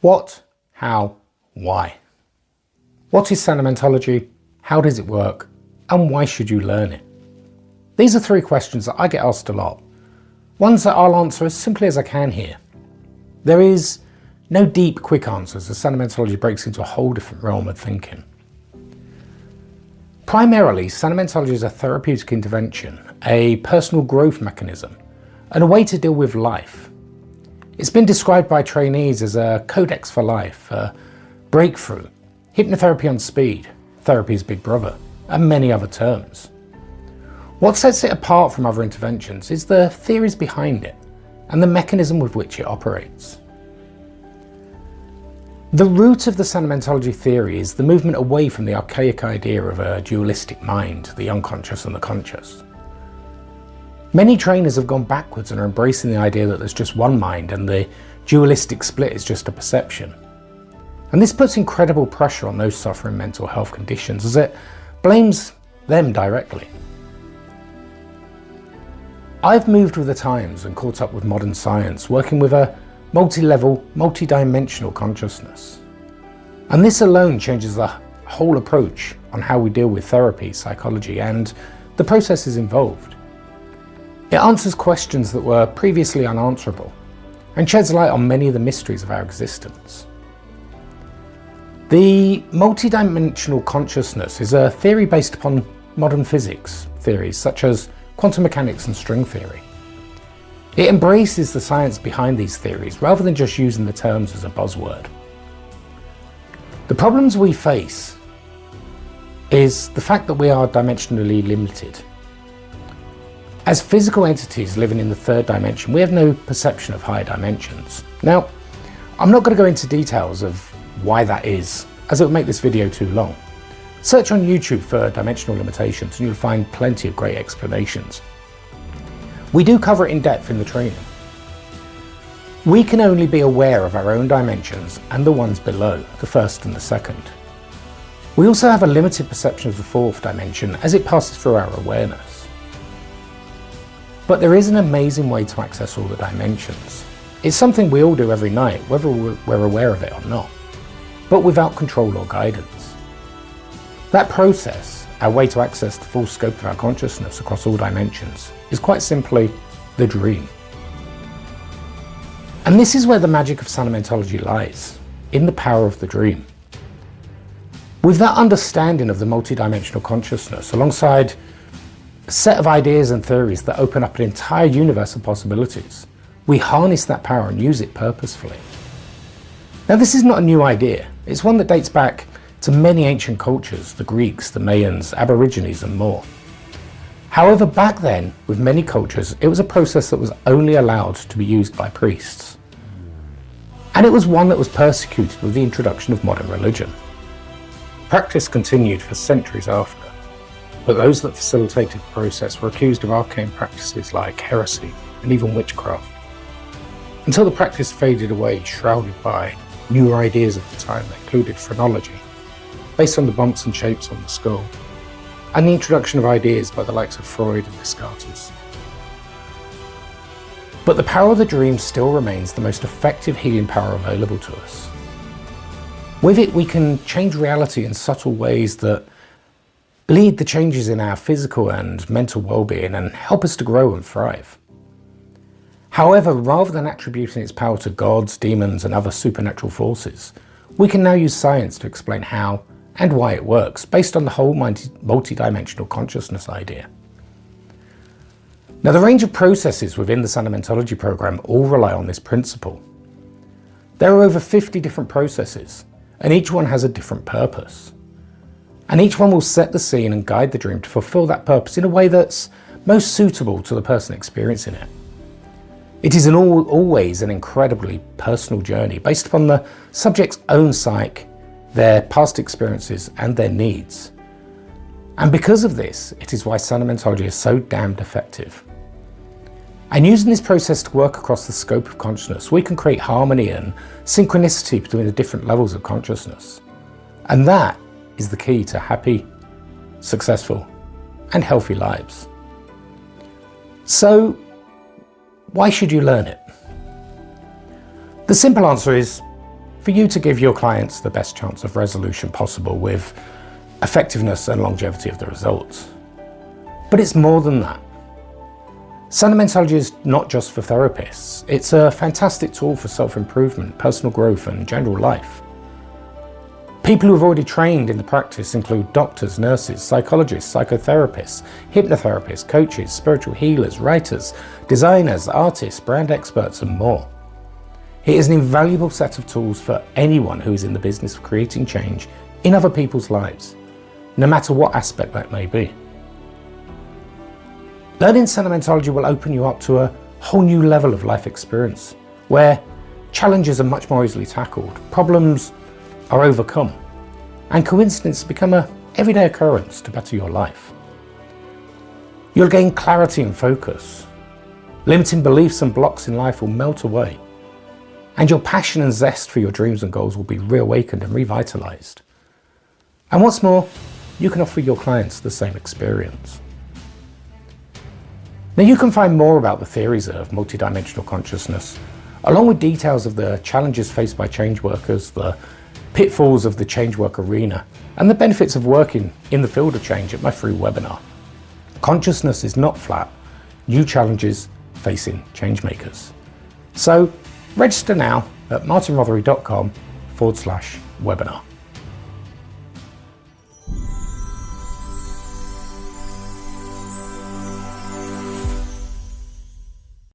What, how, why? What is Sanomentology? How does it work? And why should you learn it? These are three questions that I get asked a lot. Ones that I'll answer as simply as I can here. There is no deep, quick answers as Sanomentology breaks into a whole different realm of thinking. Primarily, Sanomentology is a therapeutic intervention, a personal growth mechanism, and a way to deal with life. It's been described by trainees as a codex for life, a breakthrough, hypnotherapy on speed, therapy's big brother, and many other terms. What sets it apart from other interventions is the theories behind it and the mechanism with which it operates. The root of the Sanomentology theory is the movement away from the archaic idea of a dualistic mind, the unconscious and the conscious. Many trainers have gone backwards and are embracing the idea that there's just one mind and the dualistic split is just a perception. And this puts incredible pressure on those suffering mental health conditions as it blames them directly. I've moved with the times and caught up with modern science, working with a multi-level, multi-dimensional consciousness. And this alone changes the whole approach on how we deal with therapy, psychology, and the processes involved. It answers questions that were previously unanswerable and sheds light on many of the mysteries of our existence. The multi-dimensional consciousness is a theory based upon modern physics theories such as quantum mechanics and string theory. It embraces the science behind these theories rather than just using the terms as a buzzword. The problems we face is the fact that we are dimensionally limited. As physical entities living in the third dimension, we have no perception of higher dimensions. Now, I'm not going to go into details of why that is, as it would make this video too long. Search on YouTube for dimensional limitations and you'll find plenty of great explanations. We do cover it in depth in the training. We can only be aware of our own dimensions and the ones below, the first and the second. We also have a limited perception of the fourth dimension as it passes through our awareness. But there is an amazing way to access all the dimensions. It's something we all do every night, whether we're aware of it or not, but without control or guidance. That process, our way to access the full scope of our consciousness across all dimensions, is quite simply the dream. And this is where the magic of Sanomentology lies, in the power of the dream. With that understanding of the multidimensional consciousness, alongside a set of ideas and theories that open up an entire universe of possibilities, we harness that power and use it purposefully. Now, this is not a new idea. It's one that dates back to many ancient cultures, the Greeks, the Mayans, Aborigines, and more. However, back then, with many cultures, it was a process that was only allowed to be used by priests. And it was one that was persecuted with the introduction of modern religion. Practice continued for centuries after. But those that facilitated the process were accused of arcane practices like heresy and even witchcraft, until the practice faded away, shrouded by newer ideas of the time that included phrenology, based on the bumps and shapes on the skull, and the introduction of ideas by the likes of Freud and Descartes. But the power of the dream still remains the most effective healing power available to us. With it, we can change reality in subtle ways that lead the changes in our physical and mental well-being and help us to grow and thrive. However, rather than attributing its power to gods, demons, and other supernatural forces, we can now use science to explain how and why it works, based on the whole multi-dimensional consciousness idea. Now, the range of processes within the Sanomentology program all rely on this principle. There are over 50 different processes, and each one has a different purpose. And each one will set the scene and guide the dream to fulfill that purpose in a way that's most suitable to the person experiencing it. It is always an incredibly personal journey based upon the subject's own psyche, their past experiences, and their needs. And because of this, it is why Sanomentology is so damned effective. And using this process to work across the scope of consciousness, we can create harmony and synchronicity between the different levels of consciousness. And that is the key to happy, successful, and healthy lives. So, why should you learn it? The simple answer is for you to give your clients the best chance of resolution possible with effectiveness and longevity of the results. But it's more than that. Sanomentology is not just for therapists. It's a fantastic tool for self-improvement, personal growth and general life. People who have already trained in the practice include doctors, nurses, psychologists, psychotherapists, hypnotherapists, coaches, spiritual healers, writers, designers, artists, brand experts and more. It is an invaluable set of tools for anyone who is in the business of creating change in other people's lives, no matter what aspect that may be. Learning Sanomentology will open you up to a whole new level of life experience, where challenges are much more easily tackled, problems are overcome, and coincidences become an everyday occurrence to better your life. You'll gain clarity and focus. Limiting beliefs and blocks in life will melt away, and your passion and zest for your dreams and goals will be reawakened and revitalized. And what's more, you can offer your clients the same experience. Now, you can find more about the theories of multidimensional consciousness, along with details of the challenges faced by change workers, the pitfalls of the change work arena, and the benefits of working in the field of change at my free webinar. Consciousness is not flat. New challenges facing change makers. So register now at martinrothery.com/webinar.